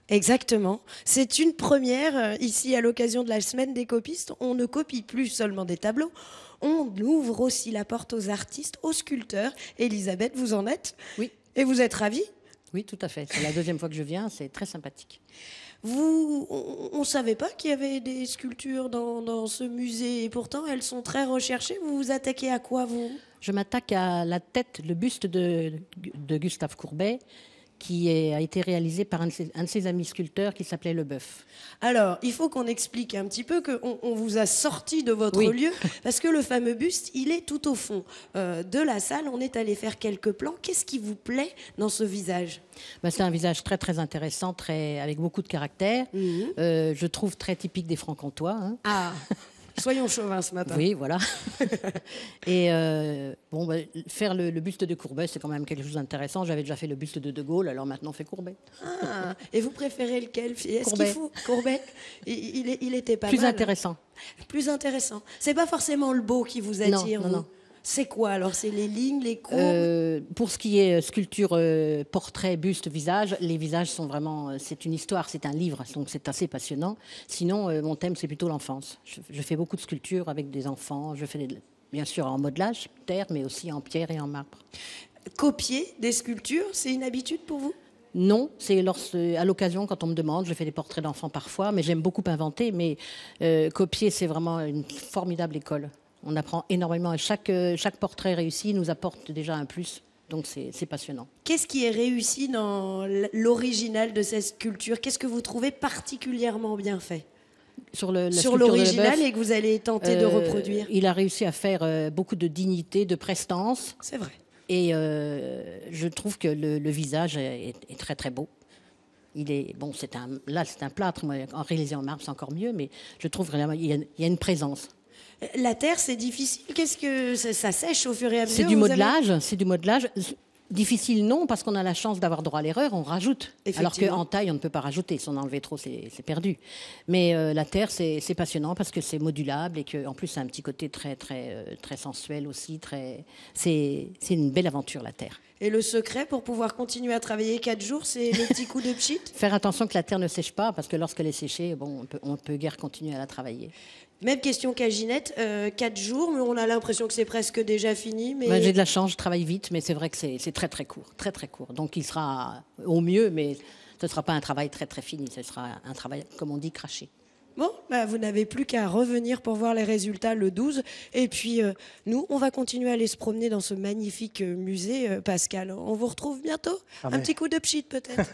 Exactement. C'est une première ici à l'occasion de la semaine des copistes. On ne copie plus seulement des tableaux, on ouvre aussi la porte aux artistes, aux sculpteurs. Elisabeth, vous en êtes? Oui, Et vous êtes ravie? oui, tout à fait. C'est la deuxième fois que je viens, c'est très sympathique. On ne savait pas qu'il y avait des sculptures dans ce musée et pourtant elles sont très recherchées. Vous vous attaquez à quoi, vous? Je m'attaque à la tête, le buste de Gustave Courbet, a été réalisé par un de ses amis sculpteurs qui s'appelait Leboeuf. Alors, il faut qu'on explique un petit peu qu'on vous a sorti de votre Oui. lieu, parce que le fameux buste, il est tout au fond de la salle. On est allé faire quelques plans. Qu'est-ce qui vous plaît dans ce visage? Ben, c'est un visage très très intéressant, avec beaucoup de caractère. Je trouve très typique des Francs-Comtois. Hein. Ah, soyons chauvins ce matin. Oui, voilà. Et bon, ben, faire le buste de Courbet, c'est quand même quelque chose d'intéressant. J'avais déjà fait le buste de De Gaulle, alors maintenant on fait Courbet. Ah, et vous préférez lequel? Est-ce Courbet. qu'il faut Courbet? Il était pas Plus mal. intéressant. Plus intéressant. C'est pas forcément le beau qui vous attire, Non, vous. non. C'est quoi alors? C'est les lignes, les courbes? Pour ce qui est sculpture, portrait, buste, visage, les visages sont vraiment... c'est une histoire, c'est un livre, donc c'est assez passionnant. Sinon, mon thème, c'est plutôt l'enfance. Je fais beaucoup de sculptures avec des enfants. Je fais bien sûr en modelage, terre, mais aussi en pierre et en marbre. Copier des sculptures, c'est une habitude pour vous? Non, c'est à l'occasion, quand on me demande, je fais des portraits d'enfants parfois, mais j'aime beaucoup inventer. Mais copier, c'est vraiment une formidable école. On apprend énormément et chaque portrait réussi nous apporte déjà un plus. Donc c'est passionnant. Qu'est-ce qui est réussi dans l'original de cette sculpture? Qu'est-ce que vous trouvez particulièrement bien fait Sur sur l'original et que vous allez tenter de reproduire? Il a réussi à faire beaucoup de dignité, de prestance. C'est vrai. Et je trouve que le visage est très très beau. Il est bon, c'est un plâtre. Moi, en réalisé en marbre, c'est encore mieux. Mais je trouve vraiment il y a une présence. La terre, c'est difficile. Qu'est-ce que ça sèche au fur et à mesure? C'est du modelage. C'est du modelage. Difficile, non, parce qu'on a la chance d'avoir droit à l'erreur, on rajoute. Alors qu'en taille, on ne peut pas rajouter. Si on enlevait trop, c'est perdu. Mais la terre, c'est passionnant parce que c'est modulable et qu'en plus, ça a un petit côté très, très, très sensuel aussi. C'est une belle aventure, la terre. Et le secret pour pouvoir continuer à travailler 4 jours, c'est le petit coup de pchit? Faire attention que la terre ne sèche pas, parce que lorsqu'elle est séchée, bon, on peut guère continuer à la travailler. Même question qu'à Ginette, 4 jours, mais on a l'impression que c'est presque déjà fini. Mais... Ben, j'ai de la chance, je travaille vite, mais c'est vrai que c'est très très court, très très court. Donc il sera au mieux, mais ce ne sera pas un travail très très fini, ce sera un travail, comme on dit, craché. Bon, bah, vous n'avez plus qu'à revenir pour voir les résultats le 12. Et puis, nous, on va continuer à aller se promener dans ce magnifique musée, Pascal. On vous retrouve bientôt? Un petit coup de pchit, peut-être?